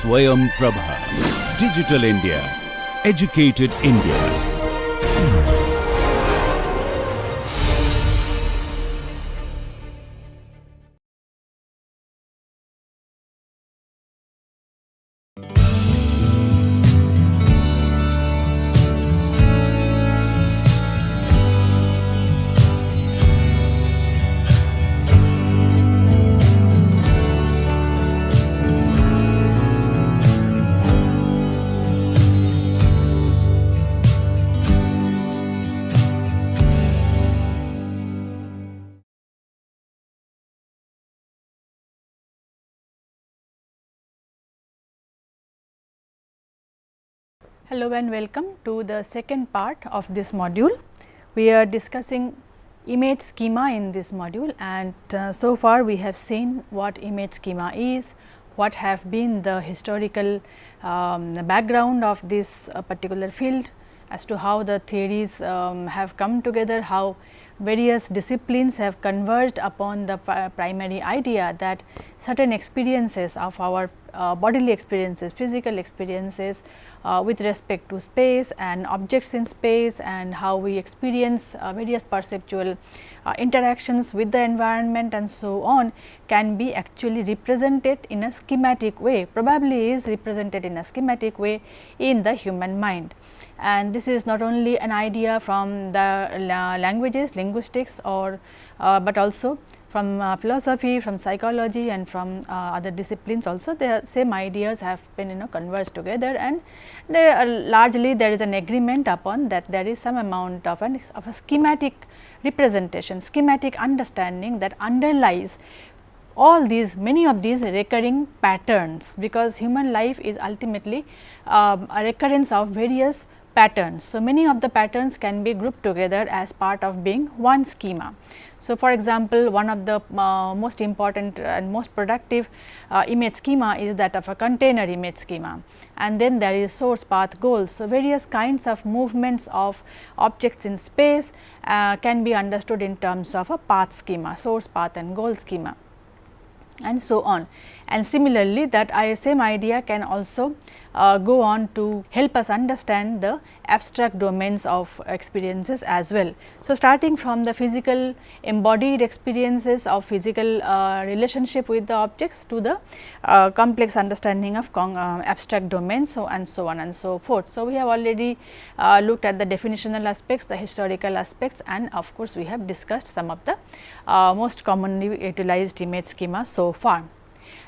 Swayam Prabha. Digital India. Educated India. Hello and welcome to the second part of this module. We are discussing image schema in this module, and so far we have seen what image schema is, what have been the historical background of this particular field, as to how the theories have come together, how various disciplines have converged upon the primary idea that certain experiences of our bodily experiences, physical experiences with respect to space and objects in space, and how we experience various perceptual interactions with the environment and so on, can be actually represented in a schematic way, probably is represented in a schematic way in the human mind. And this is not only an idea from the languages, linguistics, or but also from philosophy, from psychology, and from other disciplines also. The same ideas have been converged together, and they are largely there is an agreement upon that there is some amount of a schematic representation, schematic understanding that underlies all these, many of these recurring patterns, because human life is ultimately a recurrence of various patterns. So, many of the patterns can be grouped together as part of being one schema. So, for example, one of the most important and most productive image schema is that of a container image schema, and then there is source, path, goal. So, various kinds of movements of objects in space can be understood in terms of a path schema, source, path and goal schema, and so on. And similarly, that same idea can also go on to help us understand the abstract domains of experiences as well. So, starting from the physical embodied experiences of physical relationship with the objects to the complex understanding of abstract domains, so and so on and so forth. So, we have already looked at the definitional aspects, the historical aspects, and of course, we have discussed some of the most commonly utilized image schema so far.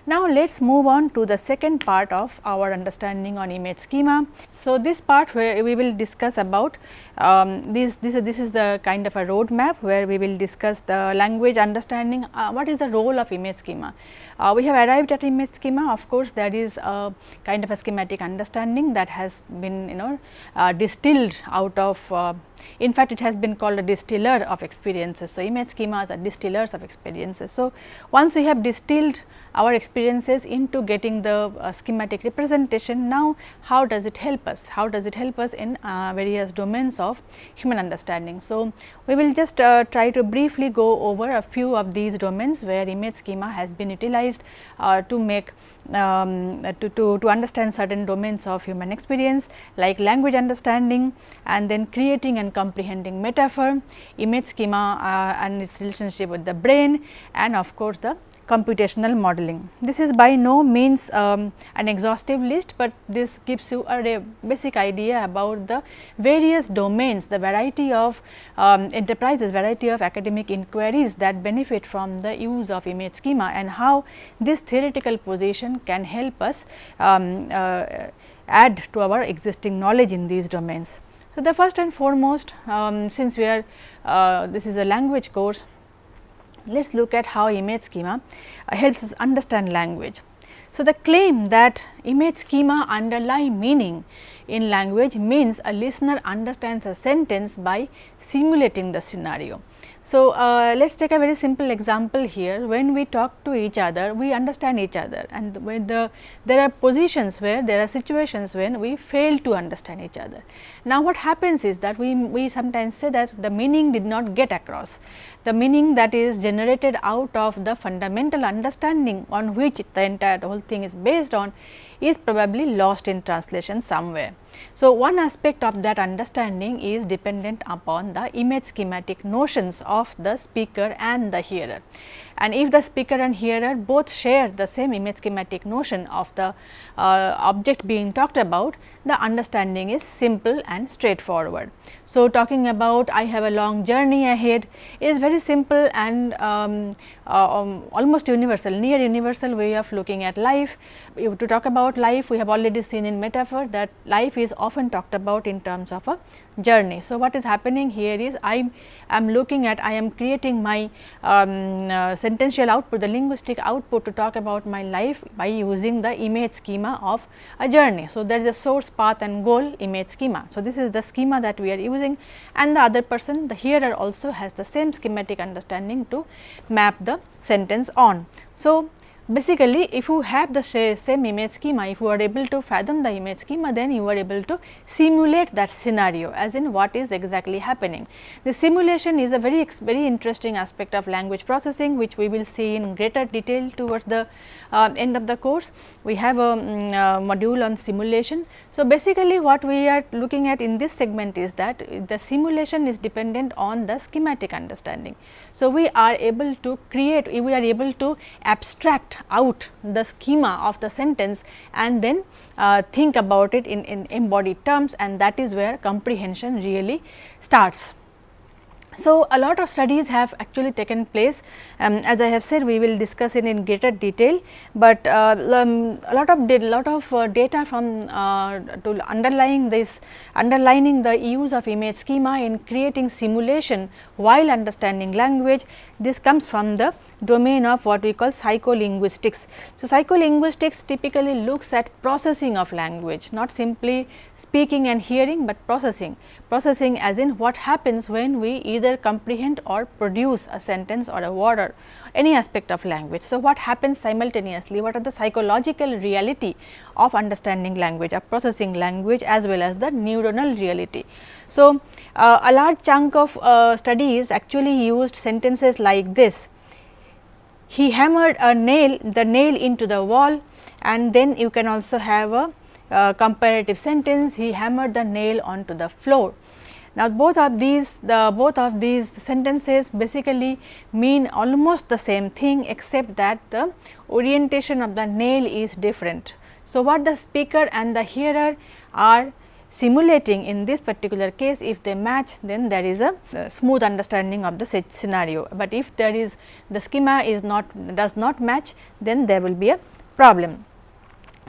Now, let us move on to the second part of our understanding on image schema. So, this part where we will discuss about this is the kind of a roadmap where we will discuss the language understanding, what is the role of image schema. We have arrived at image schema. Of course, there is a kind of a schematic understanding that has been distilled out of in fact, it has been called a distiller of experiences. So, image schemas are distillers of experiences. So, once we have distilled our experiences into getting the schematic representation, now how does it help us? How does it help us in various domains of human understanding? So, we will just try to briefly go over a few of these domains where image schema has been utilized to make to understand certain domains of human experience, like language understanding, and then creating and comprehending metaphor, image schema and its relationship with the brain, and of course, the computational modeling. This is by no means an exhaustive list, but this gives you a basic idea about the various domains, the variety of enterprises, variety of academic inquiries that benefit from the use of image schema, and how this theoretical position can help us add to our existing knowledge in these domains. So, the first and foremost, since we are this is a language course, let us look at how image schema helps us understand language. So, the claim that image schema underlie meaning in language means a listener understands a sentence by simulating the scenario. So, let us take a very simple example here. When we talk to each other, we understand each other, and when there are positions where there are situations when we fail to understand each other. Now, what happens is that we sometimes say that the meaning did not get across. the meaning that is generated out of the fundamental understanding on which the entire whole thing is based on is probably lost in translation somewhere. So, one aspect of that understanding is dependent upon the image schematic notions of the speaker and the hearer. And if the speaker and hearer both share the same image schematic notion of the object being talked about, the understanding is simple and straightforward. So, talking about I have a long journey ahead is very simple and almost universal, near universal way of looking at life. If to talk about life, we have already seen in metaphor that life is often talked about in terms of a journey. So, what is happening here is I am looking at, I am creating my sentential output, the linguistic output to talk about my life by using the image schema of a journey. So, there is a source, path and goal image schema. So, this is the schema that we are using, and the other person, the hearer, also has the same schematic understanding to map the sentence on. So, basically if you have the same image schema, if you are able to fathom the image schema, then you are able to simulate that scenario, as in what is exactly happening. The simulation is a very interesting aspect of language processing, which we will see in greater detail towards the end of the course. We have a module on simulation. So, basically what we are looking at in this segment is that the simulation is dependent on the schematic understanding. So, we are able to create, we are able to abstract out the schema of the sentence and then think about it in embodied terms, and that is where comprehension really starts. So, a lot of studies have actually taken place, as I have said we will discuss it in greater detail, but a lot of data from to underlining the use of image schema in creating simulation while understanding language. This comes from the domain of what we call psycholinguistics. So, psycholinguistics typically looks at processing of language, not simply speaking and hearing, but processing as in what happens when we either comprehend or produce a sentence or a word or any aspect of language. So, what happens simultaneously, what are the psychological reality of understanding language, of processing language, as well as the neuronal reality. So, a large chunk of studies actually used sentences like this: he hammered the nail into the wall, and then you can also have a comparative sentence, he hammered the nail onto the floor. Now, both of these sentences basically mean almost the same thing, except that the orientation of the nail is different. So, what the speaker and the hearer are simulating in this particular case, if they match, then there is a smooth understanding of the scenario, but if there is the schema does not match, then there will be a problem.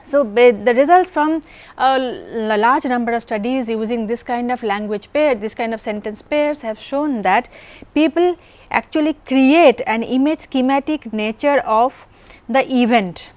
So, the results from a large number of studies using this kind of language pair, this kind of sentence pairs have shown that people actually create an image schematic nature of the event.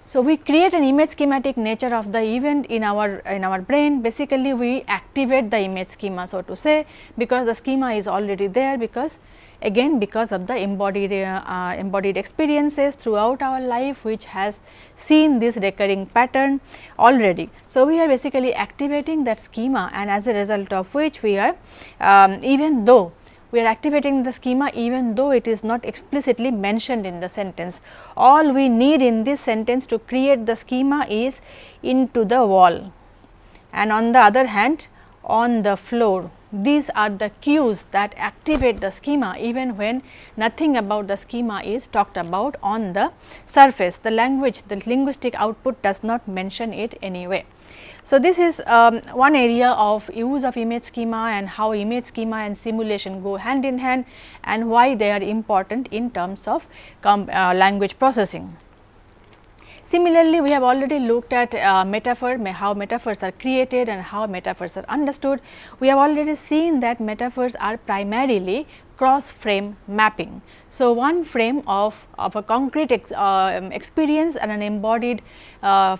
So, we create an image schematic nature of the event in our brain. Basically, we activate the image schema, so to say, because the schema is already there, because of the embodied experiences throughout our life, which has seen this recurring pattern already. So, we are basically activating that schema, and as a result of which we are even though we are activating the schema, even though it is not explicitly mentioned in the sentence. All we need in this sentence to create the schema is into the wall, and on the other hand on the floor. These are the cues that activate the schema even when nothing about the schema is talked about on the surface. The linguistic output does not mention it anyway. So, this is one area of use of image schema, and how image schema and simulation go hand in hand, and why they are important in terms of language processing. Similarly, we have already looked at metaphor, how metaphors are created and how metaphors are understood. We have already seen that metaphors are primarily cross frame mapping. So, one frame of a concrete experience and an embodied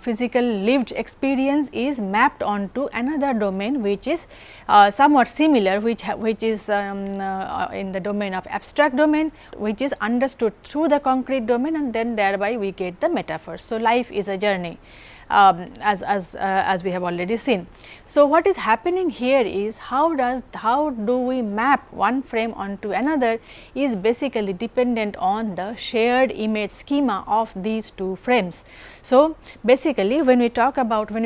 physical lived experience is mapped onto another domain, which is somewhat similar, which is in the domain of abstract domain, which is understood through the concrete domain, and then thereby we get the metaphor. So, life is a journey. as we have already seen. So, what is happening here is how do we map one frame onto another is basically dependent on the shared image schema of these two frames. So, basically when we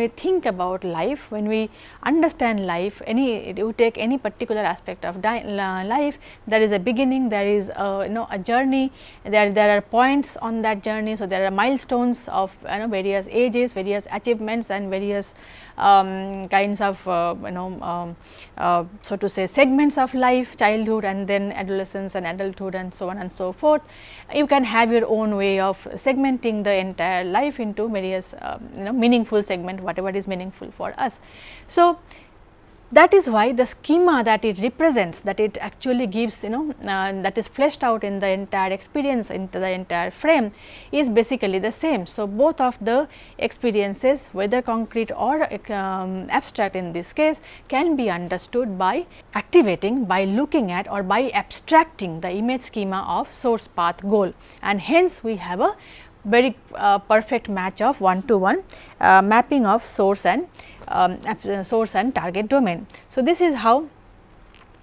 think about life, when we understand life, you take any particular aspect of life, there is a beginning, there is a journey, there are points on that journey. So, there are milestones of various ages, various achievements and various kinds of so to say segments of life, childhood and then adolescence and adulthood and so on and so forth. You can have your own way of segmenting the entire life into various meaningful segment, whatever is meaningful for us. So, that is why the schema that it represents, that it actually gives that is fleshed out in the entire experience, into the entire frame is basically the same. So, both of the experiences, whether concrete or abstract in this case, can be understood by activating, by looking at or by abstracting the image schema of source, path, goal, and hence we have a very perfect match of one-to-one mapping of source and target domain. So, this is how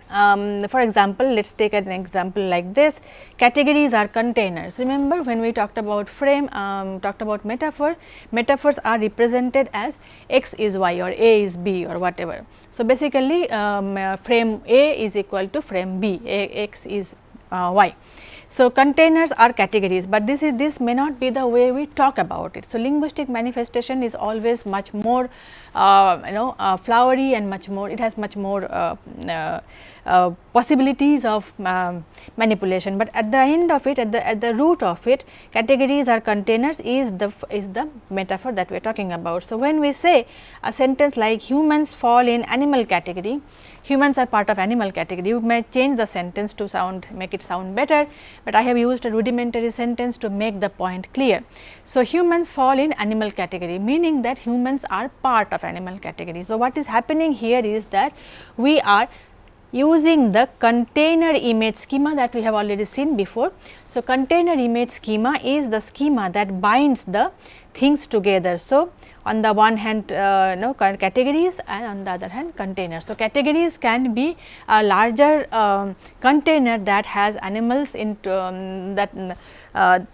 for example, let us take an example like this. Categories are containers. Remember when we talked about frame, talked about metaphor, metaphors are represented as x is y or a is b or whatever. So, basically frame A is equal to frame B, x is y. So, containers are categories, but this may not be the way we talk about it. So, linguistic manifestation is always much more flowery and much more, it has much more possibilities of manipulation, but at the end of it, at the root of it, categories or containers is the metaphor that we are talking about. So, when we say a sentence like humans fall in animal category, humans are part of animal category, you may change the sentence to make it sound better, but I have used a rudimentary sentence to make the point clear. So, humans fall in animal category, meaning that humans are part of animal category. So, what is happening here is that we are using the container image schema that we have already seen before. So, container image schema is the schema that binds the things together. So, on the one hand categories and on the other hand containers. So, categories can be a larger container that has animals into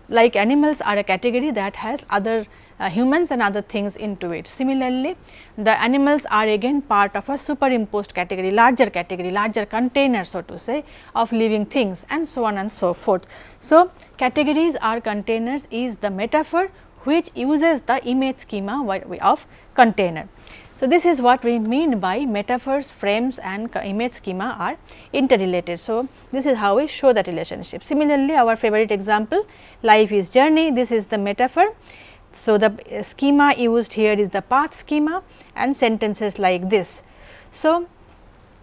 like animals are a category that has other humans and other things into it. Similarly, the animals are again part of a superimposed category, larger container, so to say, of living things and so on and so forth. So, categories or containers is the metaphor which uses the image schema of container. So, this is what we mean by metaphors, frames and image schema are interrelated. So, this is how we show that relationship. Similarly, our favorite example, life is journey, this is the metaphor. So, the schema used here is the path schema and sentences like this. So,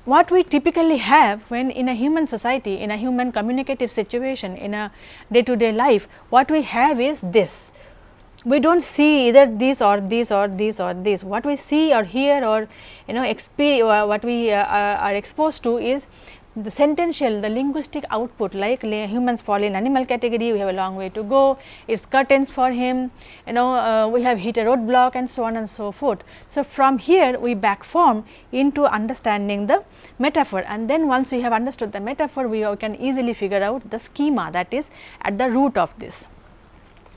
what we typically have when in a human society, in a human communicative situation, in a day to day life, what we have is this. We do not see either this or this or this or this. What we see or hear or what we are exposed to is the sentential, the linguistic output, like humans fall in animal category, we have a long way to go, it is curtains for him, we have hit a roadblock and so on and so forth. So, from here we back form into understanding the metaphor, and then once we have understood the metaphor, we can easily figure out the schema that is at the root of this.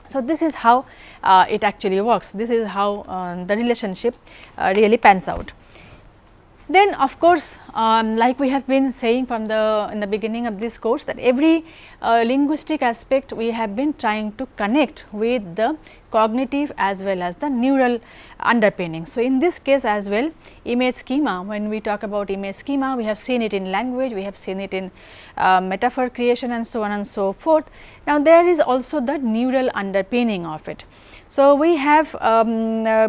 So, this is how it actually works, this is how the relationship really pans out. Then of course, like we have been saying from in the beginning of this course, that every linguistic aspect we have been trying to connect with the cognitive as well as the neural underpinning. So, in this case as well, image schema, when we talk about image schema, we have seen it in language, we have seen it in metaphor creation and so on and so forth. Now, there is also the neural underpinning of it. So, we have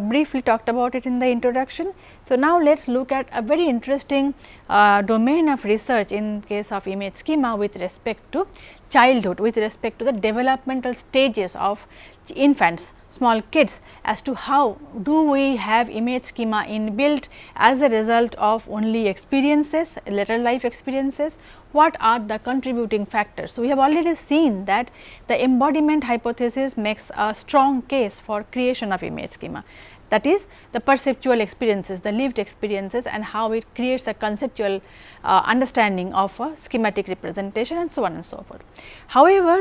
briefly talked about it in the introduction. So, now let us look at a very interesting domain of research in case of image schema with respect to childhood, with respect to the developmental stages of infants, small kids, as to how do we have image schema inbuilt as a result of only experiences, later life experiences, what are the contributing factors. So, we have already seen that the embodiment hypothesis makes a strong case for creation of image schema. that is the perceptual experiences, the lived experiences, and how it creates a conceptual understanding of a schematic representation and so on and so forth. However,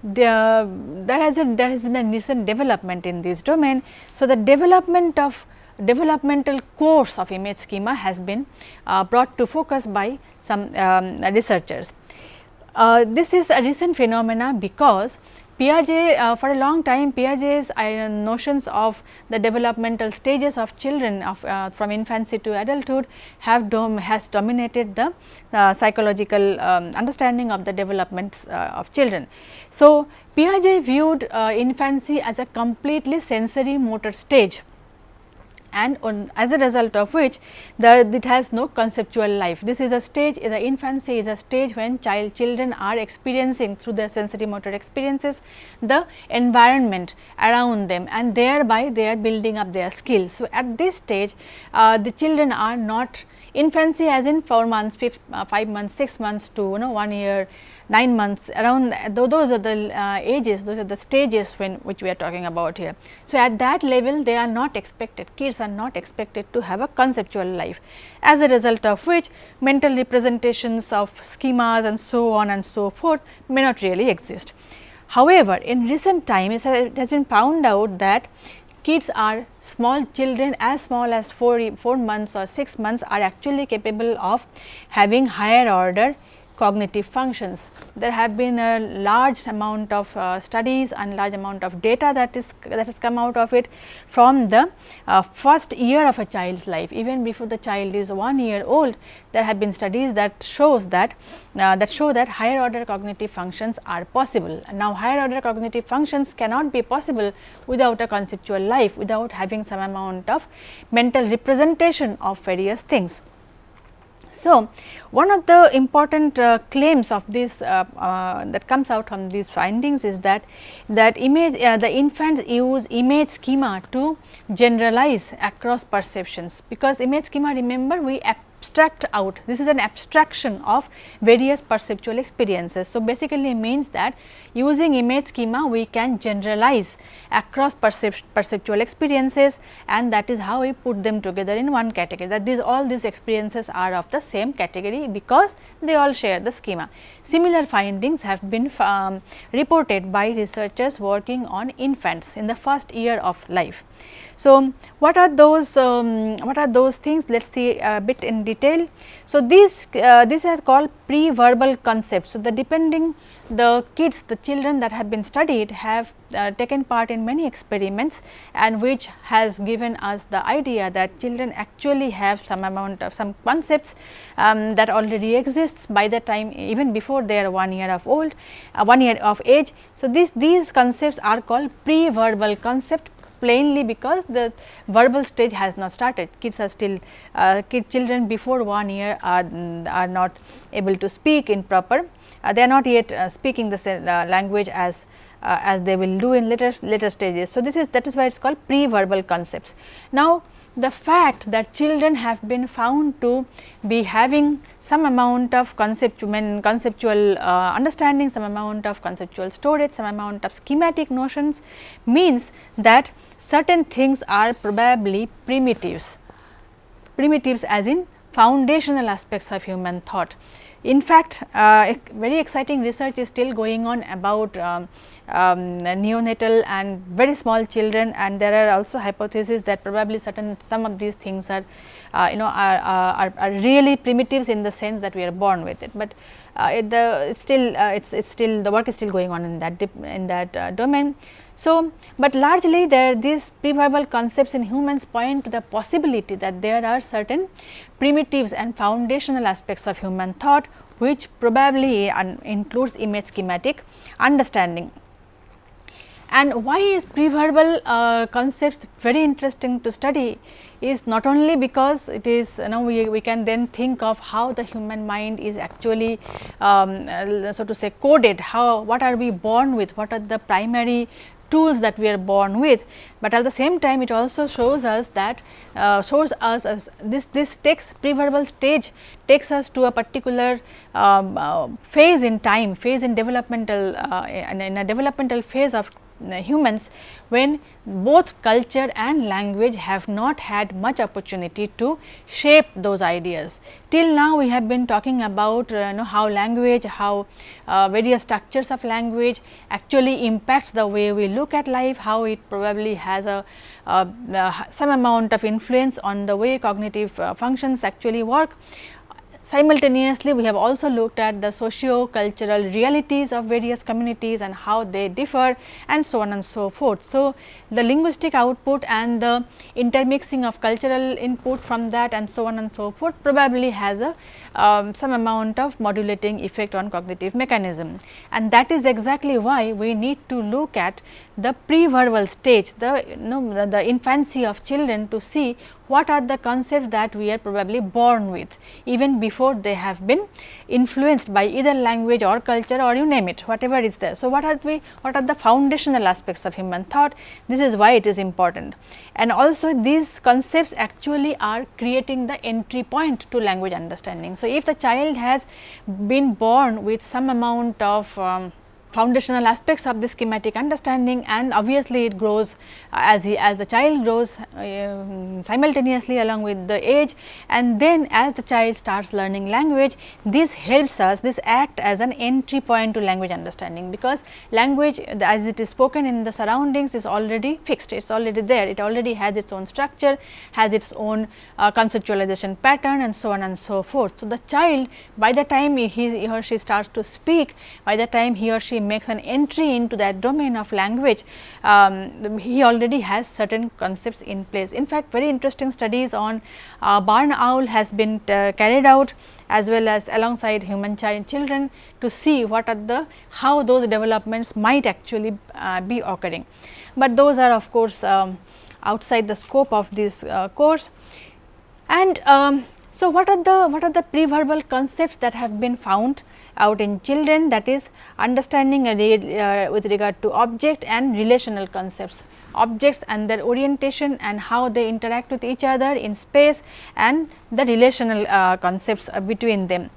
there has been a recent development in this domain. So, the developmental course of image schema has been brought to focus by some researchers. This is a recent phenomena because Piaget, for a long time, Piaget's notions of the developmental stages of children from infancy to adulthood has dominated the psychological understanding of the development of children. So, Piaget viewed infancy as a completely sensory motor stage, and as a result of which it has no conceptual life. This is a stage, the infancy is a stage when children are experiencing through their sensory motor experiences the environment around them, and thereby they are building up their skills. So, at this stage the children are not infancy as in 4 months, 5 months, 6 months to 1 year, 9 months, around those are the ages, those are the stages which we are talking about here. So, at that level they are not expected, kids are not expected to have a conceptual life, as a result of which mental representations of schemas and so on and so forth may not really exist. However, in recent time it has been found out that kids are small children as small as 4 months or 6 months are actually capable of having higher order cognitive functions. There have been a large amount of studies and large amount of data that has come out of it from the first year of a child's life. Even before the child is 1 year old, there have been studies that show that higher order cognitive functions are possible. Now, higher order cognitive functions cannot be possible without a conceptual life, without having some amount of mental representation of various things. So, one of the important claims of this that comes out from these findings is that the infants use image schema to generalize across perceptions, because image schema, remember, we abstract out, this is an abstraction of various perceptual experiences. So, basically means that using image schema we can generalize across perceptual experiences, and that is how we put them together in one category, that all these experiences are of the same category because they all share the schema. Similar findings have been reported by researchers working on infants in the first year of life. So, what are those things? Let us see a bit in detail. So, these are called pre-verbal concepts. So, the kids, the children that have been studied have taken part in many experiments, and which has given us the idea that children actually have some amount of some concepts that already exists by the time, even before they are 1 year of 1 year of age. So, these concepts are called pre-verbal concept, plainly because the verbal stage has not started. Kids are still children before 1 year are not able to speak in proper, they are not yet speaking the language as they will do in later stages. So, that is why it is called pre-verbal concepts. Now, the fact that children have been found to be having some amount of conceptual understanding, some amount of conceptual storage, some amount of schematic notions means that certain things are probably primitives as in foundational aspects of human thought. In fact, very exciting research is still going on about neonatal and very small children, and there are also hypotheses that probably some of these things are are really primitives in the sense that we are born with it, but it's still the work is still going on in that domain. So, but largely these pre-verbal concepts in humans point to the possibility that there are certain primitives and foundational aspects of human thought, which probably includes image schematic understanding. And why is pre-verbal concepts very interesting to study is not only because it is we can then think of how the human mind is actually so to say coded, what are we born with, what are the primary tools that we are born with, but at the same time it also shows us that as this takes pre-verbal stage takes us to a particular phase in time, phase in developmental in a developmental phase of humans when both culture and language have not had much opportunity to shape those ideas. Till now we have been talking about how language, how various structures of language actually impacts the way we look at life, how it probably has some amount of influence on the way cognitive functions actually work. Simultaneously, we have also looked at the socio-cultural realities of various communities and how they differ, and so on and so forth. So, the linguistic output and the intermixing of cultural input from that and so on and so forth probably has a some amount of modulating effect on cognitive mechanism, and that is exactly why we need to look at the pre-verbal stage, the infancy of children, to see what are the concepts that we are probably born with even before they have been influenced by either language or culture, or you name it, whatever is there. So, what are the foundational aspects of human thought? This is why it is important, and also these concepts actually are creating the entry point to language understanding. So, if the child has been born with some amount of foundational aspects of the schematic understanding, and obviously it grows as the child grows simultaneously along with the age, and then as the child starts learning language, this helps us, this act as an entry point to language understanding, because language as it is spoken in the surroundings is already fixed, it is already there, it already has its own structure, has its own conceptualization pattern, and so on and so forth. So, the child, by the time he or she starts to speak, by the time he or she makes an entry into that domain of language, he already has certain concepts in place. In fact, very interesting studies on barn owl has been carried out, as well as alongside human children, to see what are how those developments might actually be occurring. But those are of course outside the scope of this course. And so, what are the pre-verbal concepts that have been found out in children, that is understanding with regard to object and relational concepts, objects and their orientation and how they interact with each other in space, and the relational concepts between them.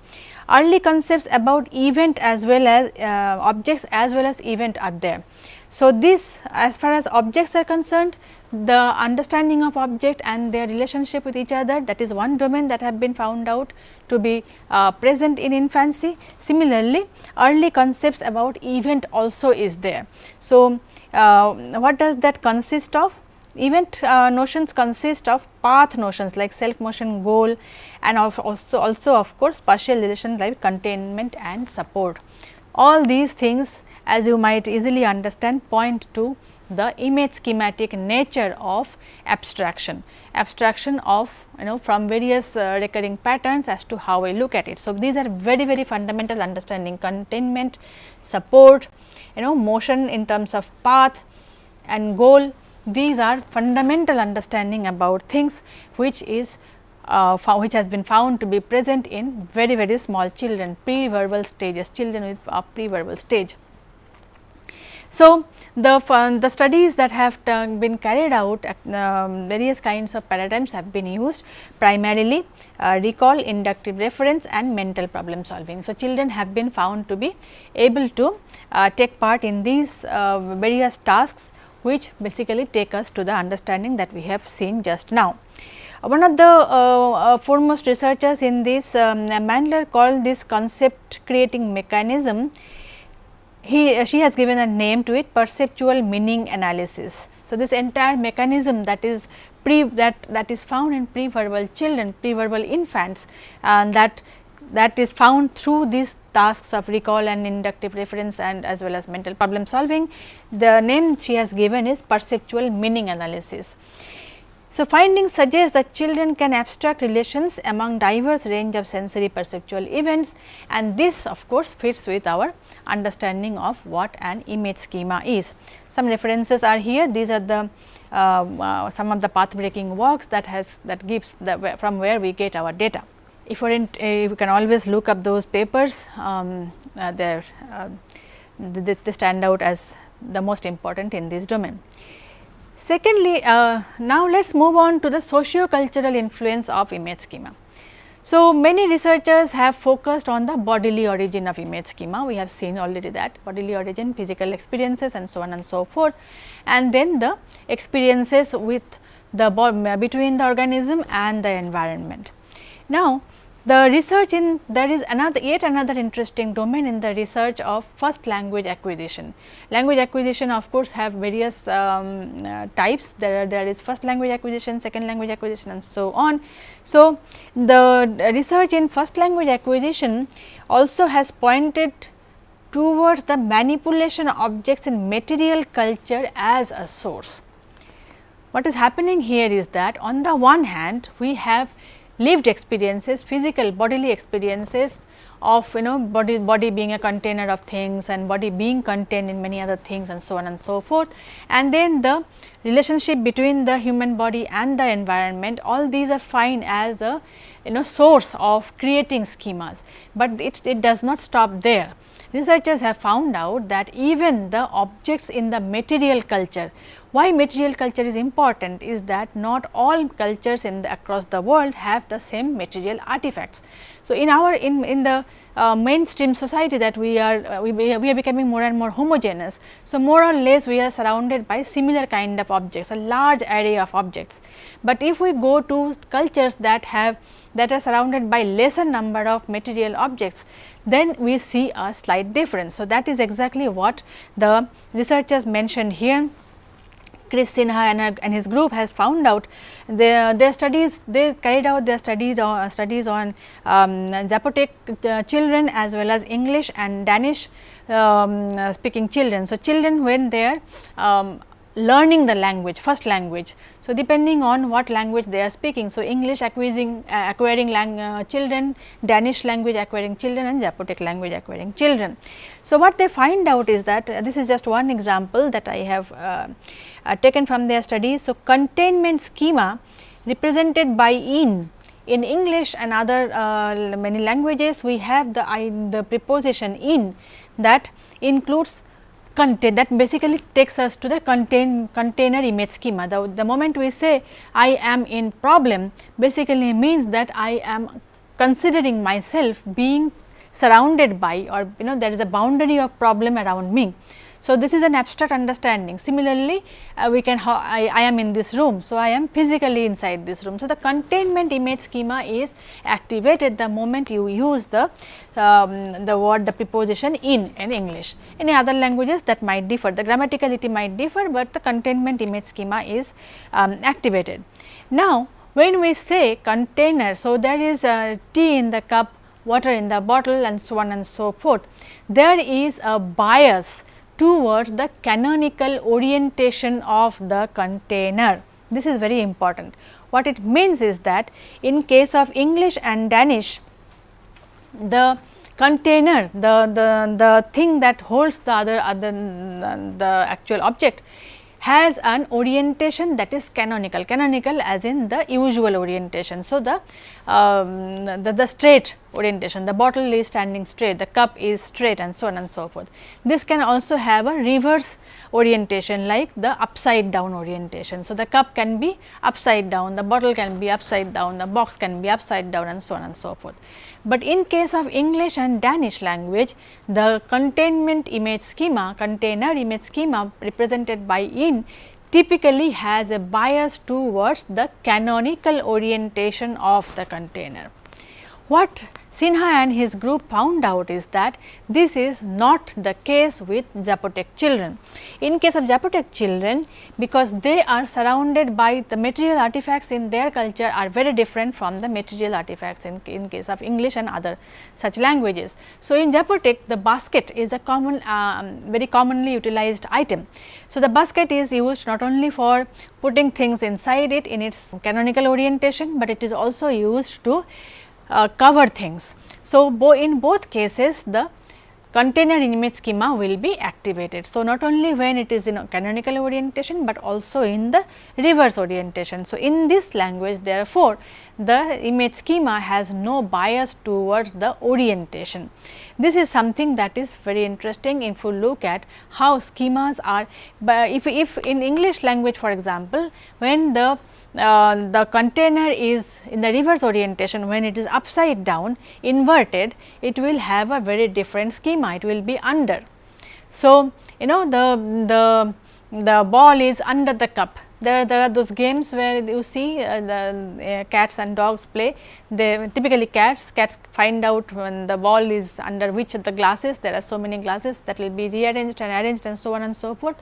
Early concepts about event as well as objects as well as event are there. So, this as far as objects are concerned, the understanding of object and their relationship with each other, that is one domain that have been found out to be present in infancy. Similarly, early concepts about event also is there. So, what does that consist of? Event notions consist of path notions like self motion, goal, and also of course spatial relation like containment and support. All these things, as you might easily understand, point to the image schematic nature of abstraction of from various recurring patterns as to how I look at it. So, these are very fundamental understanding: containment, support, motion in terms of path and goal. These are fundamental understanding about things which is which has been found to be present in very small children, pre-verbal stages, children with pre-verbal stage. So, the studies that have been carried out, various kinds of paradigms have been used, primarily recall, inductive reference and mental problem solving. So, children have been found to be able to take part in these various tasks, which basically take us to the understanding that we have seen just now. One of the foremost researchers in this, Mandler, called this concept creating mechanism. She has given a name to it, perceptual meaning analysis. So, this entire mechanism that is found in pre-verbal children, pre-verbal infants, and that is found through these tasks of recall and inductive reference and as well as mental problem solving. The name she has given is perceptual meaning analysis. So, findings suggest that children can abstract relations among diverse range of sensory perceptual events, and this of course fits with our understanding of what an image schema is. Some references are here. These are the some of the path breaking works that gives from where we get our data. If you can always look up those papers, they stand out as the most important in this domain. Secondly, now let us move on to the socio-cultural influence of image schema. So, many researchers have focused on the bodily origin of image schema. We have seen already that bodily origin, physical experiences and so on and so forth, and then the experiences with the between the organism and the environment. Now, the research in there is yet another interesting domain in the research of first language acquisition. Language acquisition of course have various types. There is first language acquisition, second language acquisition and so on. So, the research in first language acquisition also has pointed towards the manipulation of objects in material culture as a source. What is happening here is that on the one hand we have lived experiences, physical bodily experiences of body being a container of things and body being contained in many other things and so on and so forth, and then the relationship between the human body and the environment, all these are fine as a source of creating schemas, but it does not stop there. Researchers have found out that even the objects in the material culture, why material culture is important is that not all cultures across the world have the same material artifacts. So, in the mainstream society that we are becoming more and more homogeneous. So, more or less we are surrounded by similar kind of objects, a large array of objects. But if we go to cultures that are surrounded by lesser number of material objects, then we see a slight difference. So, that is exactly what the researchers mentioned here. Chris Sinha and his group has found out their studies, they carried out their studies on Zapotec children as well as English and Danish speaking children. So, children when they are learning the language, first language. So, depending on what language they are speaking. So, English acquiring children, Danish language acquiring children and Zapotec language acquiring children. So, what they find out is that this is just one example that I have taken from their studies. So, containment schema represented by in English and other many languages, we have the preposition in that includes contain, that basically takes us to the container image schema. The moment we say I am in problem, basically means that I am considering myself being surrounded by, or there is a boundary of problem around me. So, this is an abstract understanding. Similarly, we can I am in this room. So, I am physically inside this room. So, the containment image schema is activated the moment you use the word, the preposition in English. In other languages that might differ, the grammaticality might differ, but the containment image schema is activated. Now, when we say container, so there is tea in the cup, water in the bottle and so on and so forth. There is a bias towards the canonical orientation of the container. This is very important. What it means is that in case of English and Danish, the container, the thing that holds the actual object has an orientation that is canonical, as in the usual orientation. So, the straight orientation, the bottle is standing straight, the cup is straight and so on and so forth. This can also have a reverse orientation like the upside down orientation. So, the cup can be upside down, the bottle can be upside down, the box can be upside down and so on and so forth. But in case of English and Danish language, the containment image schema, container image schema represented by in typically has a bias towards the canonical orientation of the container. What Sinha and his group found out is that this is not the case with Zapotec children. In case of Zapotec children, because they are surrounded by the material artifacts in their culture are very different from the material artifacts in case of English and other such languages. So, in Zapotec the basket is a common very commonly utilized item. So, the basket is used not only for putting things inside it in its canonical orientation, but it is also used to cover things. So, in both cases the container image schema will be activated. So, not only when it is in a canonical orientation, but also in the reverse orientation. So, in this language therefore, the image schema has no bias towards the orientation. This is something that is very interesting if you look at how schemas are, if in English language for example, when the the container is in the reverse orientation, when it is upside down inverted, it will have a very different schema, it will be under. So, the ball is under the cup. There are those games where you see the cats and dogs play. They typically cats find out when the ball is under which of the glasses. There are so many glasses that will be rearranged and arranged and so on and so forth.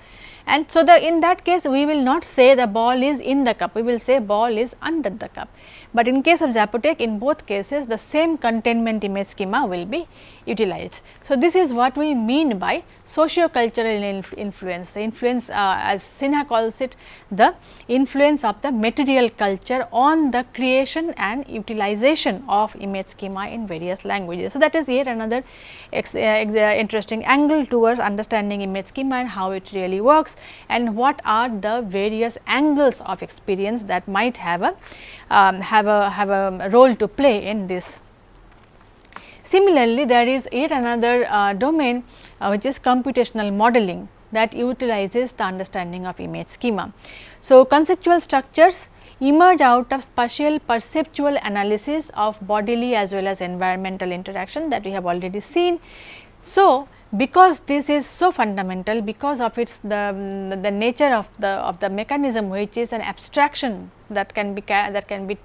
And so, in that case we will not say the ball is in the cup, we will say ball is under the cup. But in case of Zapotec, in both cases the same containment image schema will be utilized. So, this is what we mean by socio-cultural influence. The influence, as Sinha calls it, the influence of the material culture on the creation and utilization of image schema in various languages. So, that is yet another interesting angle towards understanding image schema and how it really works, and what are the various angles of experience that might have a role to play in this. Similarly, there is yet another domain which is computational modeling, that utilizes the understanding of image schema. So, conceptual structures emerge out of spatial perceptual analysis of bodily as well as environmental interaction that we have already seen. So, because this is so fundamental, because of its the nature of the mechanism, which is an abstraction that can be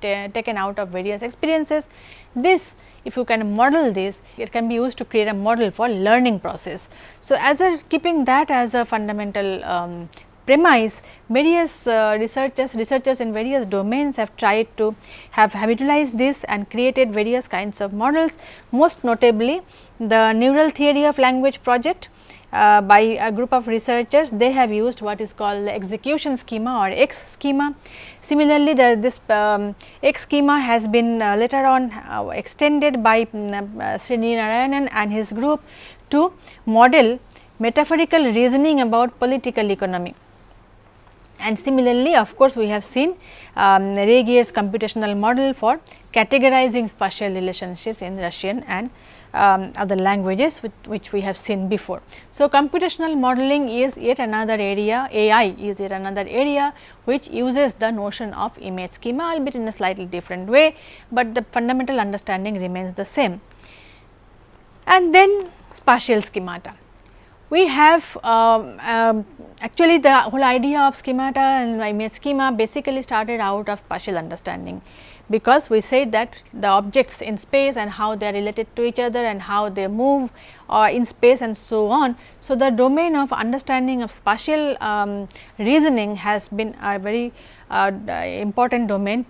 taken out of various experiences, this, if you can model this, it can be used to create a model for learning process. So, as a keeping that as a fundamental premise, various researchers in various domains have tried to have utilized this and created various kinds of models. Most notably, the neural theory of language project by a group of researchers, they have used what is called the execution schema or X schema. Similarly, this X schema has been later on extended by Srini Narayanan and his group to model metaphorical reasoning about political economy. And similarly, of course, we have seen Regier's computational model for categorizing spatial relationships in Russian and other languages, which we have seen before. So, computational modeling is yet another area, AI is yet another area which uses the notion of image schema, albeit in a slightly different way, but the fundamental understanding remains the same. And then spatial schemata. We have actually the whole idea of schemata and image schema basically started out of spatial understanding, because we said that the objects in space and how they are related to each other and how they move in space and so on. So, the domain of understanding of spatial reasoning has been a very important domain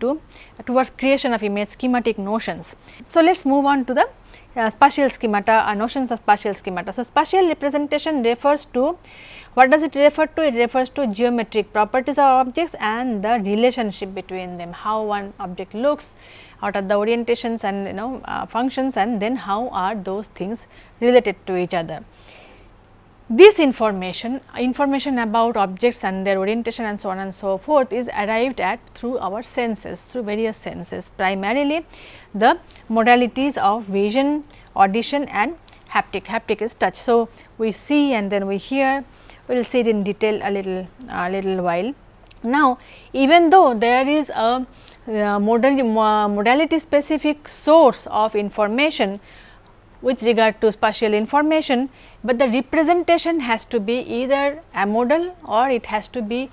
towards creation of image schematic notions. So, let us move on to the spatial schemata, notions of spatial schemata. So, spatial representation refers to, what does it refer to? It refers to geometric properties of objects and the relationship between them, how one object looks, what are the orientations and functions, and then how are those things related to each other. This information about objects and their orientation and so on and so forth is arrived at through our senses, through various senses, primarily the modalities of vision, audition and haptic. Haptic is touch. So, we see and then we hear, we will see it in detail a little while. Now, even though there is a modality specific source of information with regard to spatial information, but the representation has to be either amodal or it has to be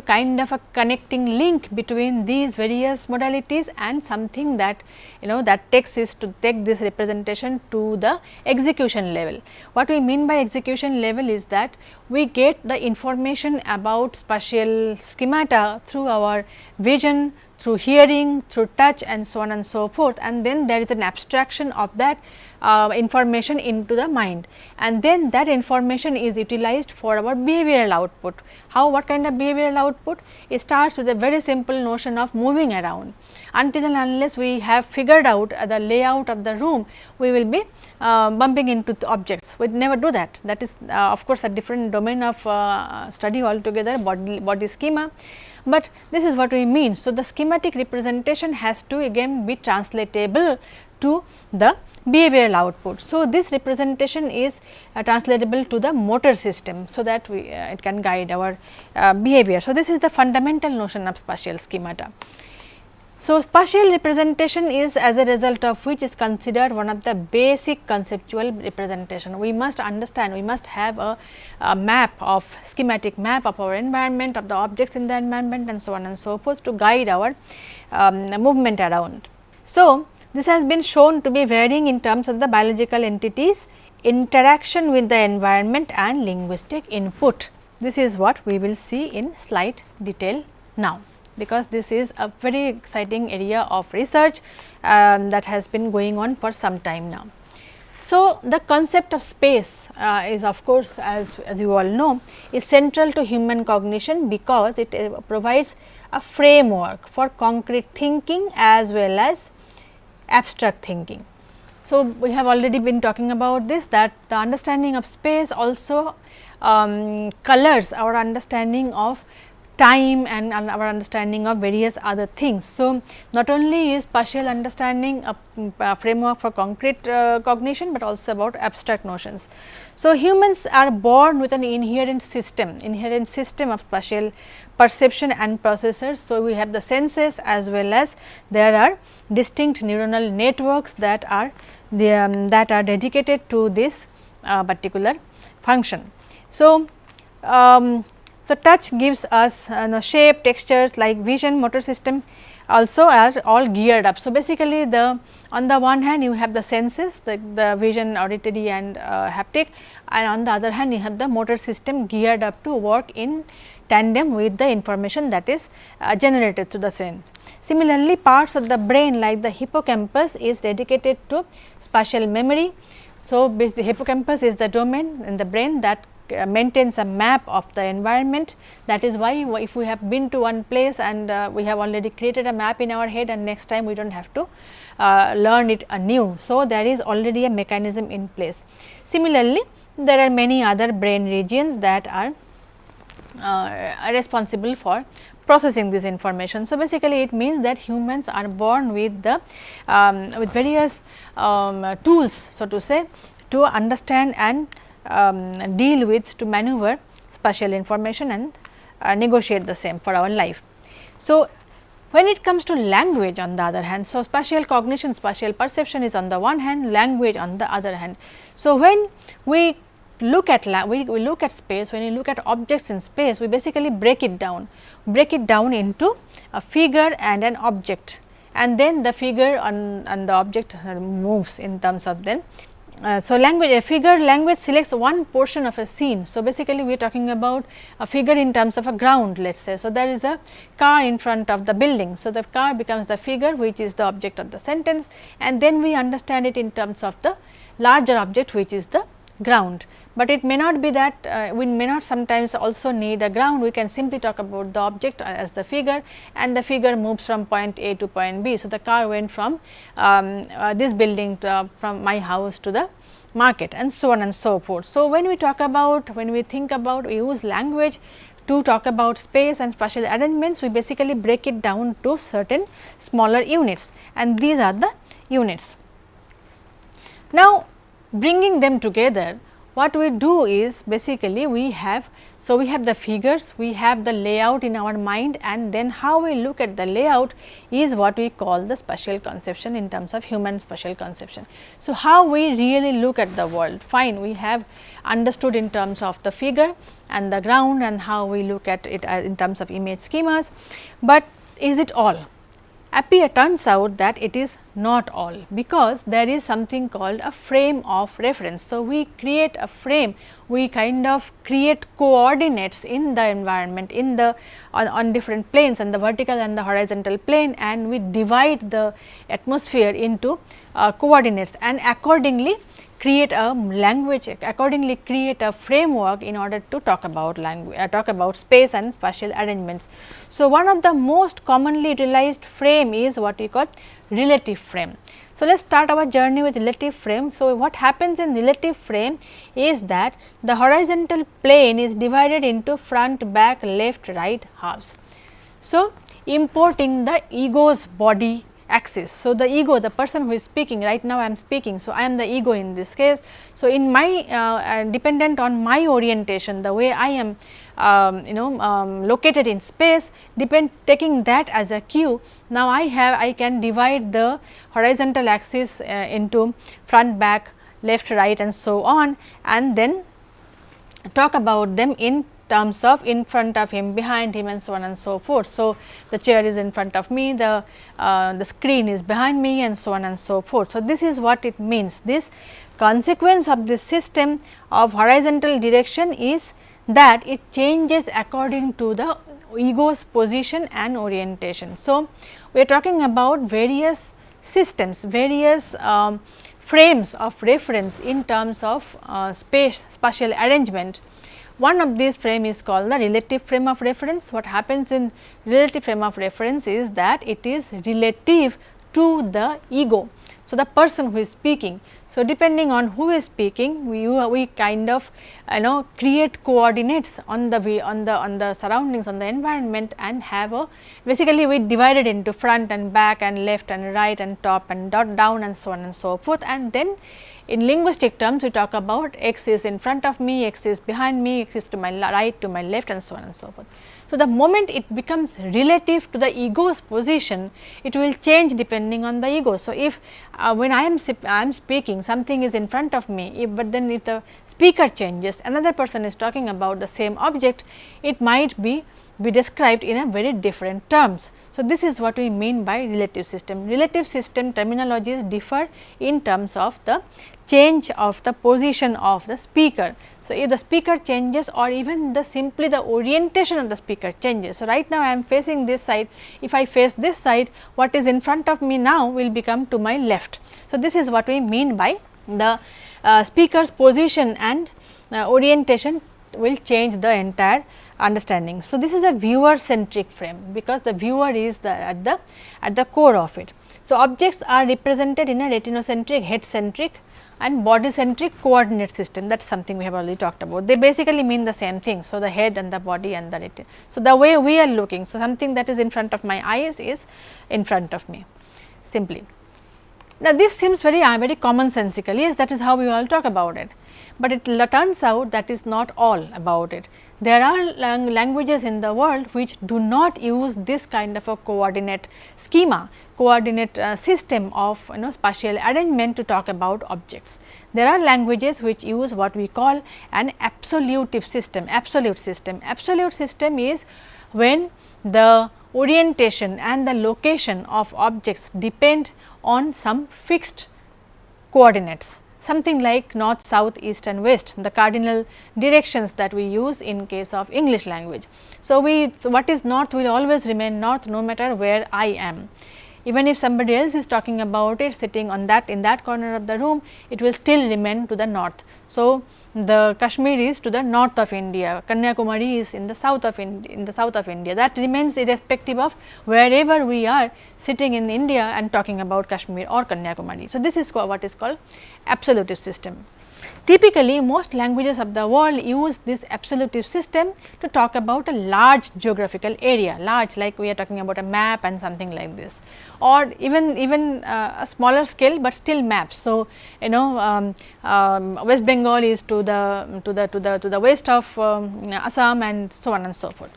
kind of a connecting link between these various modalities and something that that takes is to take this representation to the execution level. What we mean by execution level is that we get the information about spatial schemata through our vision, through hearing, through touch and so on and so forth, and then there is an abstraction of that information into the mind, and then that information is utilized for our behavioral output. How, what kind of behavioral output? It starts with a very simple notion of moving around. Until and unless we have figured out the layout of the room, we will be bumping into the objects. We never do that. That is of course a different domain of study altogether, body schema. But this is what we mean. So, the schematic representation has to again be translatable to the behavioral output. So, this representation is translatable to the motor system, so that we it can guide our behavior. So, this is the fundamental notion of spatial schemata. So, spatial representation is as a result of which is considered one of the basic conceptual representation. We must understand, we must have a map of schematic map of our environment, of the objects in the environment, and so on and so forth, to guide our movement around. So, this has been shown to be varying in terms of the biological entities, interaction with the environment and linguistic input. This is what we will see in slight detail now, because this is a very exciting area of research that has been going on for some time now. So, the concept of space is, of course, as you all know, is central to human cognition, because it provides a framework for concrete thinking as well as abstract thinking. So, we have already been talking about this, that the understanding of space also colors our understanding of time and our understanding of various other things. So, not only is spatial understanding a framework for concrete cognition, but also about abstract notions. So, humans are born with an inherent system of spatial perception and processors. So, we have the senses, as well as there are distinct neuronal networks that are dedicated to this particular function. So, so touch gives us shape, textures like vision, motor system also are all geared up. So, basically on the one hand you have the senses, the vision, auditory and haptic, and on the other hand you have the motor system geared up to work in tandem with the information that is generated to the sense. Similarly, parts of the brain like the hippocampus is dedicated to spatial memory. So, the hippocampus is the domain in the brain that maintains a map of the environment. That is why if we have been to one place and we have already created a map in our head, and next time we do not have to learn it anew. So, there is already a mechanism in place. Similarly, there are many other brain regions that are responsible for processing this information. So, basically it means that humans are born with the with various tools, so to say, to understand and deal with, to maneuver spatial information and negotiate the same for our life. So, when it comes to language on the other hand, so spatial cognition, spatial perception is on the one hand, language on the other hand. So, when we look at we look at space, when we look at objects in space, we basically break it down into a figure and an object, and then the figure and the object moves in terms of then. So, language selects one portion of a scene. So, basically we are talking about a figure in terms of a ground, let us say. So, there is a car in front of the building. So, the car becomes the figure which is the object of the sentence, and then we understand it in terms of the larger object which is the ground. But it may not be that we may not sometimes also need a ground, we can simply talk about the object as the figure, and the figure moves from point A to point B. So, the car went from this building to, from my house to the market, and so on and so forth. So, when we talk about, when we think about, we use language to talk about space and spatial arrangements, we basically break it down to certain smaller units, and these are the units. Now, bringing them together, what we do is basically we have, so we have the figures, we have the layout in our mind, and then how we look at the layout is what we call the spatial conception in terms of human spatial conception. So, how we really look at the world, fine, we have understood in terms of the figure and the ground and how we look at it in terms of image schemas, but is it all? Turns out that it is not all, because there is something called a frame of reference. So, we create a frame, we kind of create coordinates in the environment, in the on different planes, and the vertical and the horizontal plane, and we divide the atmosphere into coordinates, and accordingly create a language, accordingly create a framework in order to talk about language, talk about space and spatial arrangements. So, one of the most commonly utilized frame is what we call relative frame. So, let us start our journey with relative frame. So, what happens in relative frame is that the horizontal plane is divided into front, back, left, right halves. So, importing the ego's body axis. So, the ego, the person who is speaking, right now I am speaking. So, I am the ego in this case. So, in my dependent on my orientation, the way I am located in space, taking that as a cue. Now, I can divide the horizontal axis into front, back, left, right and so on, and then talk about them in terms of in front of him, behind him and so on and so forth. So, the chair is in front of me, the screen is behind me and so on and so forth. So, this is what it means. This consequence of this system of horizontal direction is that it changes according to the ego's position and orientation. So, we are talking about various systems, various frames of reference in terms of spatial arrangement. One of these frame is called the relative frame of reference. What happens in relative frame of reference is that it is relative to the ego. So, the person who is speaking. So, depending on who is speaking, we kind of create coordinates on the surroundings, on the environment, and have a basically we divide it into front and back and left and right and top and down and so on and so forth. And then in linguistic terms, we talk about x is in front of me, x is behind me, x is to my right, to my left and so on and so forth. So, the moment it becomes relative to the ego's position, it will change depending on the ego. So, if when I am speaking, something is in front of me, but then if the speaker changes, another person is talking about the same object, it might be described in a very different terms. So, this is what we mean by relative system. Relative system terminologies differ in terms of the change of the position of the speaker. So, if the speaker changes or even simply the orientation of the speaker changes. So, right now I am facing this side, if I face this side, what is in front of me now will become to my left. So, this is what we mean by the speaker's position and orientation will change the entire understanding. So, this is a viewer centric frame, because the viewer is at the core of it. So, objects are represented in a retinocentric, head centric and body centric coordinate system. That is something we have already talked about. They basically mean the same thing. So, the head and the body and the retina. So, the way we are looking, so something that is in front of my eyes is in front of me simply. Now, this seems very commonsensical, yes, that is how we all talk about it, but it turns out that is not all about it. There are languages in the world which do not use this kind of a coordinate schema, coordinate system of spatial arrangement to talk about objects. There are languages which use what we call an absolute system. Absolute system is when the orientation and the location of objects depend on some fixed coordinates, something like north, south, east and west, the cardinal directions that we use in case of English language. So, what is north will always remain north no matter where I am. Even if somebody else is talking about it sitting on in that corner of the room, it will still remain to the north. So, the Kashmir is to the north of India, Kanyakumari is in the south of India. That remains irrespective of wherever we are sitting in India and talking about Kashmir or Kanyakumari. So, this is what is called absolute system. Typically, most languages of the world use this absolute system to talk about a large geographical area, large like we are talking about a map and something like this, or even a smaller scale, but still maps. So, West Bengal is to the west of Assam and so on and so forth.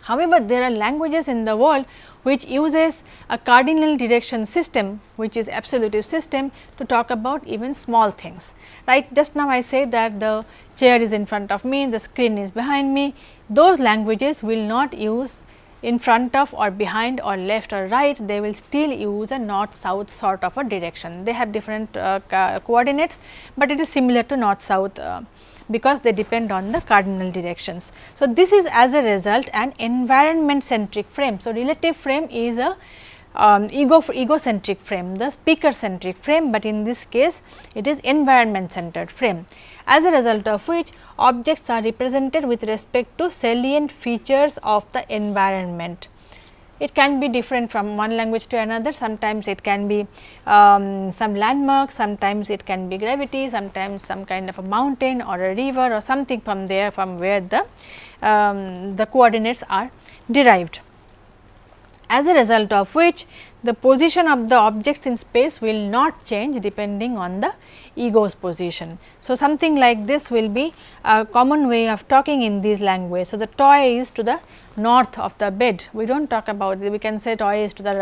However, there are languages in the world which uses a cardinal direction system, which is absolute system, to talk about even small things, right. Just now I said that the chair is in front of me, the screen is behind me. Those languages will not use in front of or behind or left or right, they will still use a north south sort of a direction. They have different coordinates, but it is similar to north south because they depend on the cardinal directions. So, this is as a result an environment centric frame. So, relative frame is a egocentric frame, the speaker centric frame, but in this case it is environment centered frame, as a result of which objects are represented with respect to salient features of the environment. It can be different from one language to another, sometimes it can be some landmark, sometimes it can be gravity, sometimes some kind of a mountain or a river or something from there, from where the coordinates are derived. as a result of which the position of the objects in space will not change depending on the ego's position. So, something like this will be a common way of talking in these language. So, the toy is to the north of the bed, we do not talk about it. We can say toy is to the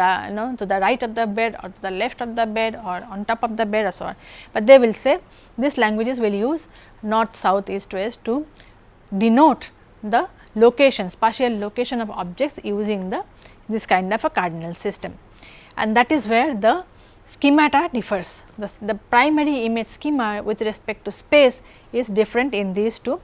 to the right of the bed or to the left of the bed or on top of the bed or so on, but they will say these languages will use north, south, east, west to denote the location, spatial location of objects using this kind of a cardinal system, and that is where the schemata differs. The primary image schema with respect to space is different in these two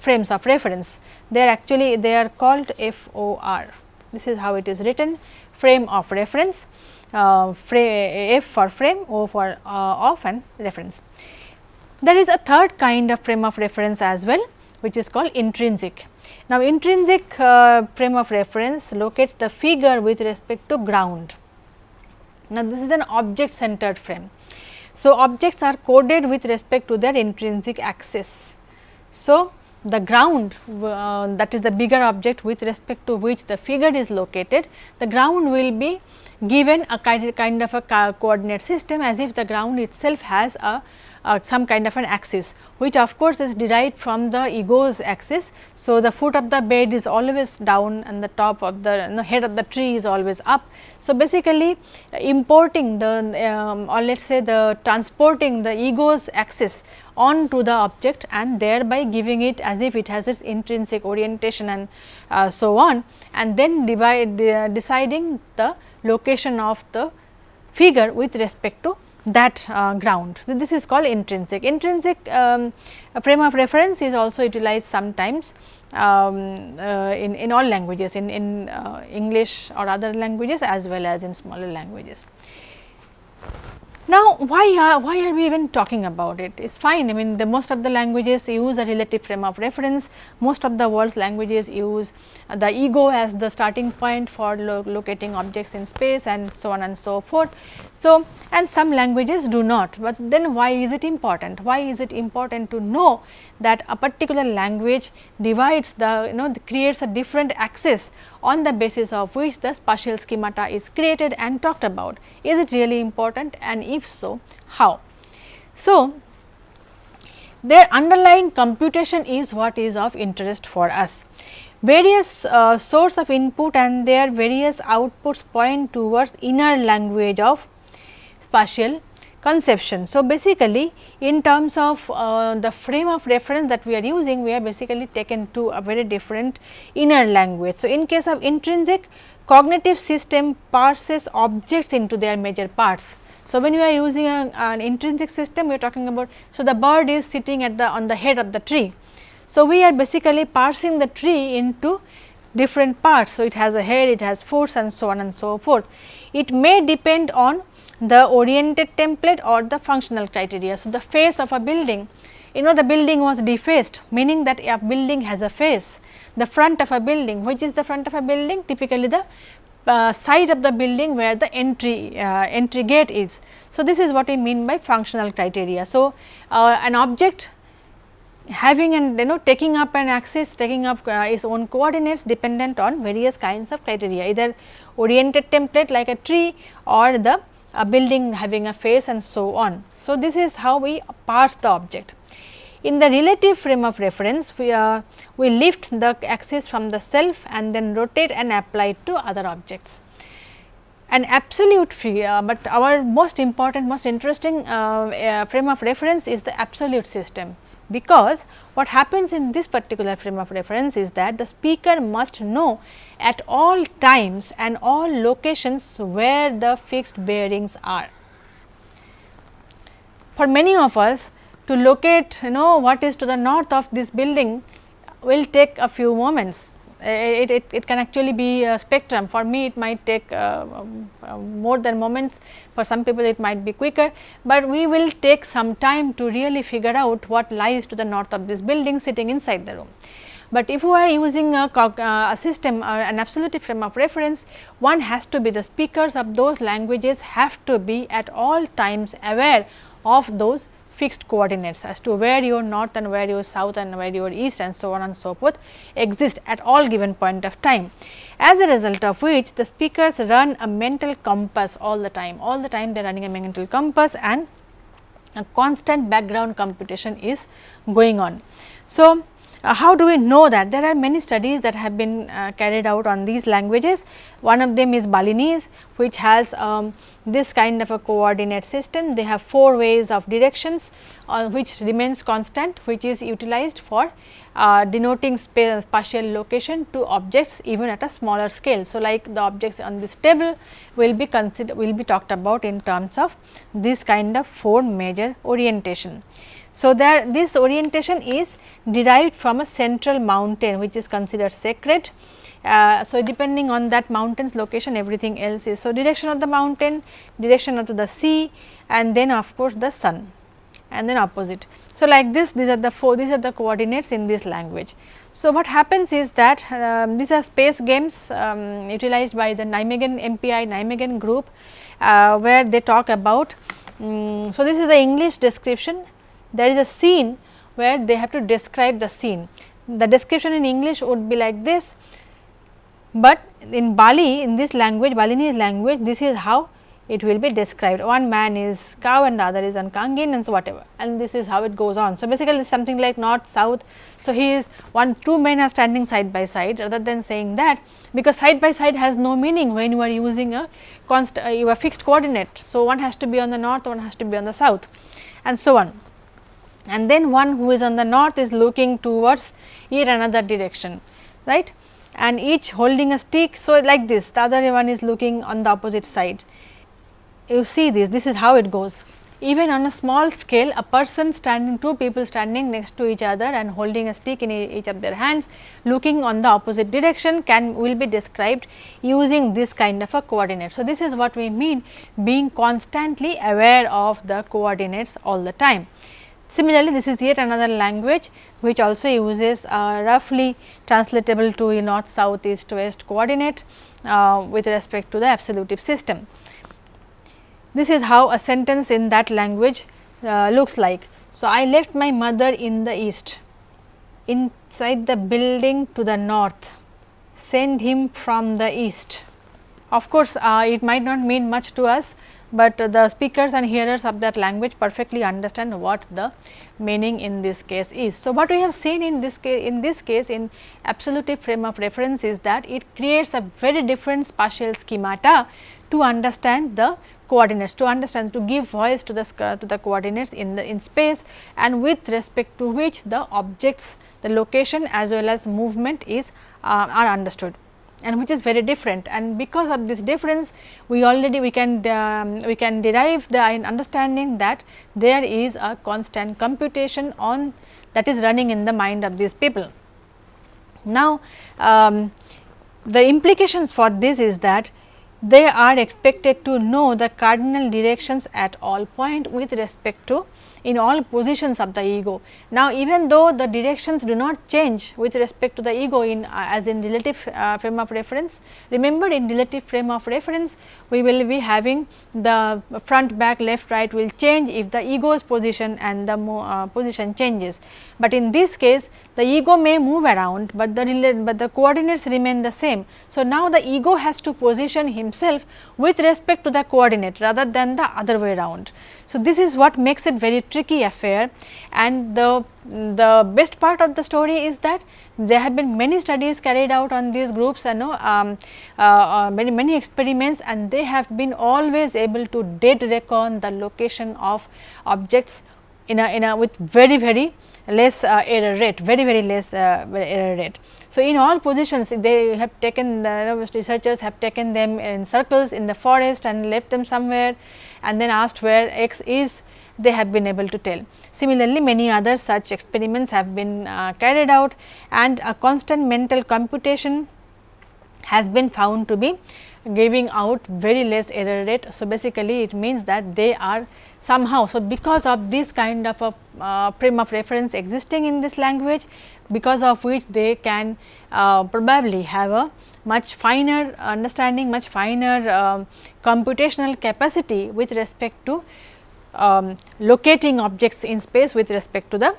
frames of reference. They are called FOR. This is how it is written, frame of reference, F for frame, O for of and reference. There is a third kind of frame of reference as well, which is called intrinsic. Now, intrinsic frame of reference locates the figure with respect to ground. Now, this is an object centered frame. So, objects are coded with respect to their intrinsic axis. So, the ground that is the bigger object with respect to which the figure is located, the ground will be given a kind of a coordinate system as if the ground itself has some kind of an axis, which of course is derived from the ego's axis. So, the foot of the bed is always down and the top of the head of the tree is always up. So, basically importing the or let us say the transporting the ego's axis onto the object and thereby giving it as if it has its intrinsic orientation and so on, and then deciding the location of the figure with respect to that ground. So, this is called intrinsic. Intrinsic frame of reference is also utilized sometimes in all languages, in English or other languages as well as in smaller languages. Now, why are we even talking about it? It is fine. I mean, most of the languages use a relative frame of reference. Most of the world's languages use the ego as the starting point for locating objects in space and so on and so forth. So, and some languages do not, but then why is it important? Why is it important to know that a particular language divides creates a different axis on the basis of which the spatial schemata is created and talked about? Is it really important, and if so, how? So, their underlying computation is what is of interest for us. Various source of input and their various outputs point towards inner language of spatial conception. So, basically in terms of the frame of reference that we are using, we are basically taken to a very different inner language. So, in case of intrinsic, cognitive system parses objects into their major parts. So, when you are using an intrinsic system, we are talking about, so the bird is sitting at on the head of the tree. So, we are basically parsing the tree into different parts. So, it has a head, it has foot and so on and so forth. It may depend on the oriented template or the functional criteria. So, the face of a building, the building was defaced, meaning that a building has a face. The front of a building, which is the front of a building? Typically the side of the building where the entry gate is. So, this is what we mean by functional criteria. So, an object having and taking up an axis, taking up its own coordinates dependent on various kinds of criteria, either oriented template like a tree or the building having a face and so on. So, this is how we parse the object. In the relative frame of reference, we lift the axis from the self and then rotate and apply it to other objects. An absolute but our most important, most interesting frame of reference is the absolute system, because what happens in this particular frame of reference is that the speaker must know at all times and all locations where the fixed bearings are. For many of us, to locate what is to the north of this building will take a few moments. It can actually be a spectrum. For me, it might take more than moments. For some people, it might be quicker, but we will take some time to really figure out what lies to the north of this building sitting inside the room. But if we are using a system, an absolute frame of reference, one has to be, the speakers of those languages have to be at all times aware of those fixed coordinates as to where your north and where your south and where your east and so on and so forth exist at all given point of time. As a result of which the speakers run a mental compass all the time they are running a mental compass, and a constant background computation is going on. So, how do we know that? There are many studies that have been carried out on these languages. One of them is Balinese, which has this kind of a coordinate system. They have 4 ways of directions which remains constant, which is utilized for denoting spatial location to objects even at a smaller scale. So, like the objects on this table will be talked about in terms of this kind of 4 major orientation. So, this orientation is derived from a central mountain which is considered sacred. So, depending on that mountain's location, everything else is. So, direction of the mountain, direction of the sea, and then of course, the sun, and then opposite. So, like this, these are the coordinates in this language. So, what happens is that these are space games utilized by the Nijmegen group, where they talk about. So, this is the English description. There is a scene where they have to describe the scene. The description in English would be like this, but in Bali, in this language, Balinese language, this is how it will be described. One man is cow and the other is on kangin and so whatever, and this is how it goes on. So, basically it is something like north, south. So, two men are standing side by side, rather than saying that, because side by side has no meaning when you are using a fixed coordinate. So, one has to be on the north, one has to be on the south, and so on. And then one who is on the north is looking towards yet another direction, right, and each holding a stick. So, like this, the other one is looking on the opposite side. You see this is how it goes. Even on a small scale, a person standing, 2 people standing next to each other and holding a stick in each of their hands, looking on the opposite direction will be described using this kind of a coordinate. So, this is what we mean being constantly aware of the coordinates all the time. Similarly, this is yet another language which also uses roughly translatable to north, south, east, west coordinate with respect to the absolutive system. This is how a sentence in that language looks like. So, I left my mother in the east, inside the building to the north, send him from the east. Of course, it might not mean much to us, but the speakers and hearers of that language perfectly understand what the meaning in this case is. So, what we have seen in this case in absolutive frame of reference is that it creates a very different spatial schemata to understand the coordinates, to give voice to the coordinates in space, and with respect to which the objects, the location as well as movement are understood, and which is very different. And because of this difference, we can derive the understanding that there is a constant computation that is running in the mind of these people. Now, the implications for this is that they are expected to know the cardinal directions at all point with respect to in all positions of the ego. Now, even though the directions do not change with respect to the ego as in relative frame of reference, remember in relative frame of reference we will be having the front, back, left, right will change if the ego's position and the position changes. But in this case the ego may move around, but the coordinates remain the same. So, now the ego has to position himself with respect to the coordinate rather than the other way around. So, this is what makes it very tricky affair, and the best part of the story is that there have been many studies carried out on these groups and many experiments, and they have been always able to dead reckon the location of objects with very less error rate, very less error rate. So, in all positions they have taken, the researchers have taken them in circles in the forest and left them somewhere and then asked where x is, they have been able to tell. Similarly, many other such experiments have been carried out, and a constant mental computation has been found to be giving out very less error rate. So, basically it means that they are somehow, so because of this kind of a frame of reference existing in this language, because of which they can probably have a much finer understanding, much finer computational capacity with respect to locating objects in space with respect to the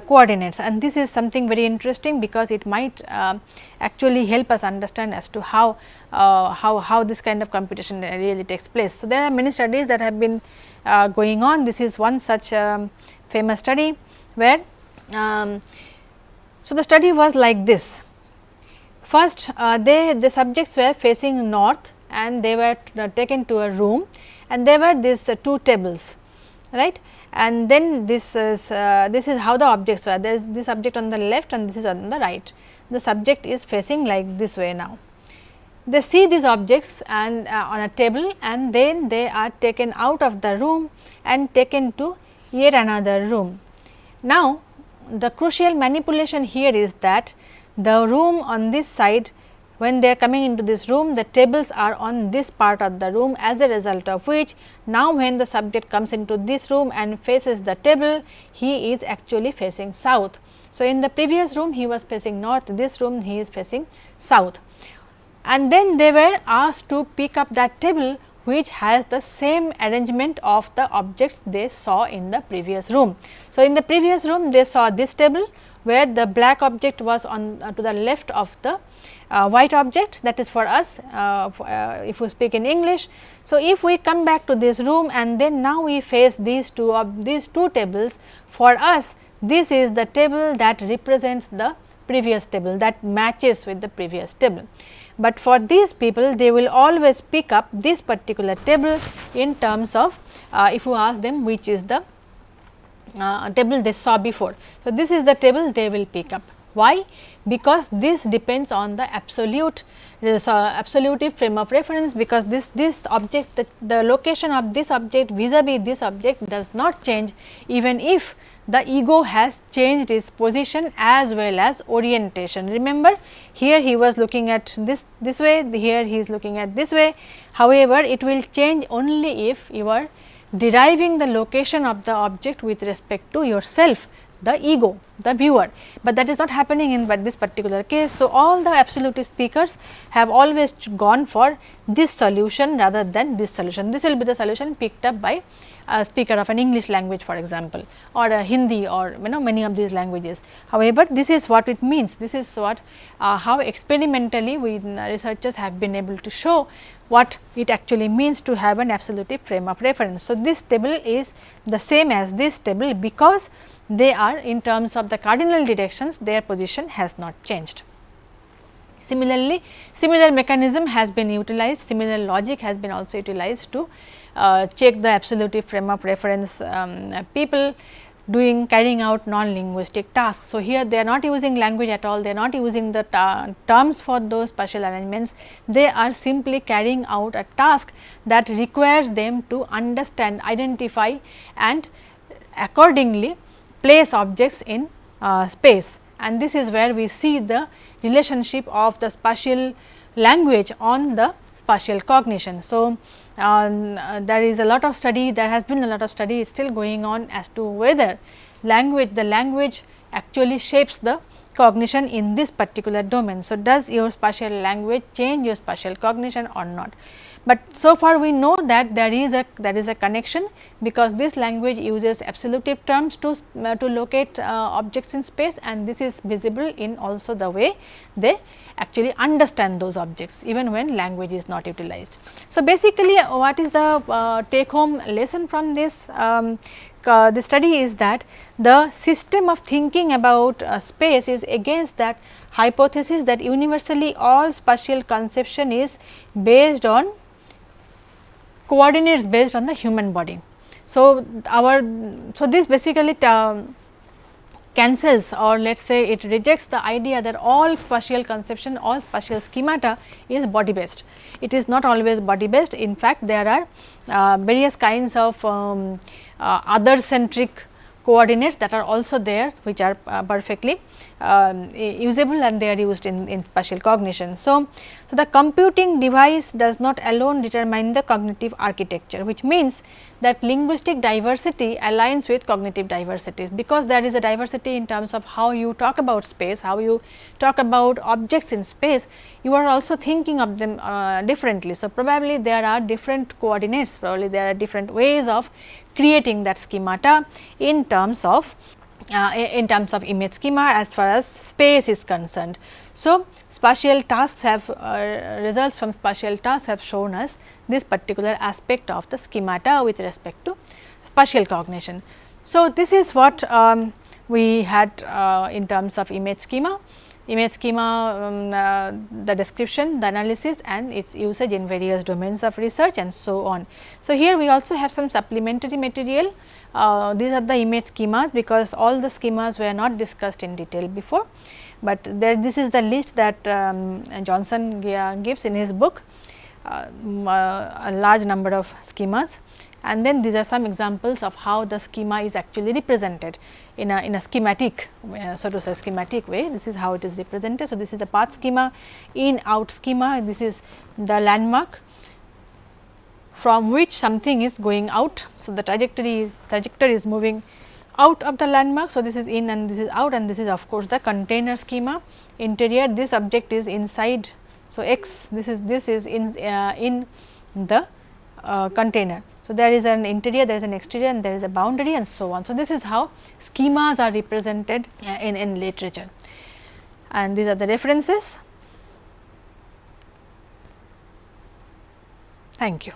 coordinates, and this is something very interesting because it might actually help us understand as to how this kind of computation really takes place. So, there are many studies that have been going on. This is one such famous study where so the study was like this. First the subjects were facing north and they were taken to a room and there were these two tables, right, and then this is how the objects were. There is this object on the left and this is on the right. The subject is facing like this way now. They see these objects and on a table and then they are taken out of the room and taken to yet another room. Now, the crucial manipulation here is that the room on this side, when they are coming into this room, the tables are on this part of the room, as a result of which now when the subject comes into this room and faces the table, he is actually facing south. So, in the previous room he was facing north, this room he is facing south, and then they were asked to pick up that table which has the same arrangement of the objects they saw in the previous room. So, in the previous room they saw this table where the black object was on to the left of the white object, that is for us if we speak in English. So, if we come back to this room and then now we face these two tables, for us this is the table that represents the previous table, that matches with the previous table. But for these people, they will always pick up this particular table in terms of if you ask them which is the table they saw before. So, this is the table they will pick up. Why? Because this depends on the absolute frame of reference, because this object, the location of this object vis-a-vis this object does not change even if the ego has changed its position as well as orientation. Remember, here he was looking at this way, here he is looking at this way. However, it will change only if you are deriving the location of the object with respect to yourself, the ego, the viewer, but that is not happening in this particular case. So, all the absolutist speakers have always gone for this solution rather than this solution. This will be the solution picked up by a speaker of an English language, for example, or a Hindi, or many of these languages. However, this is what it means. This is what how experimentally we researchers have been able to show what it actually means to have an absolute frame of reference. So, this table is the same as this table because they are in terms of the cardinal directions, their position has not changed. Similarly, similar mechanism has been utilized, similar logic has been also utilized to check the absolute frame of reference people carrying out non-linguistic tasks. So, here they are not using language at all, they are not using the terms for those spatial arrangements, they are simply carrying out a task that requires them to understand, identify and accordingly place objects in space, and this is where we see the relationship of the spatial language on the spatial cognition. So, there is a lot of study, there has been a lot of study still going on as to whether the language actually shapes the cognition in this particular domain. So, does your spatial language change your spatial cognition or not? But so far we know that there is a connection, because this language uses absolute terms to locate objects in space, and this is visible in also the way they actually understand those objects even when language is not utilized. So, basically what is the take home lesson from this the study is that the system of thinking about space is against that hypothesis that universally all spatial conception is based on coordinates based on the human body. So, this basically cancels, or let us say it rejects the idea that all spatial conception, all spatial schemata is body based. It is not always body based. In fact, there are various kinds of other centric coordinates that are also there, which are perfectly usable, and they are used in spatial cognition. So the computing device does not alone determine the cognitive architecture, which means that linguistic diversity aligns with cognitive diversity, because there is a diversity in terms of how you talk about space, how you talk about objects in space, you are also thinking of them differently. So probably there are different coordinates, probably there are different ways of creating that schemata in terms of image schema as far as space is concerned. So spatial tasks have results from spatial tasks have shown us this particular aspect of the schemata with respect to spatial cognition. So this is what we had in terms of image schema. Image schema, the description, the analysis, and its usage in various domains of research and so on. So here we also have some supplementary material. These are the image schemas, because all the schemas were not discussed in detail before, but there this is the list that Johnson gives in his book, a large number of schemas, and then these are some examples of how the schema is actually represented in a schematic, so to say schematic way. This is how it is represented. So this is the path schema, in out schema, this is the landmark from which something is going out. So the trajectory is moving out of the landmark. So this is in and this is out, and this is of course the container schema. Interior, this object is inside. So x, this is in the container. So there is an interior, there is an exterior, and there is a boundary, and so on. So this is how schemas are represented in literature, and these are the references. Thank you.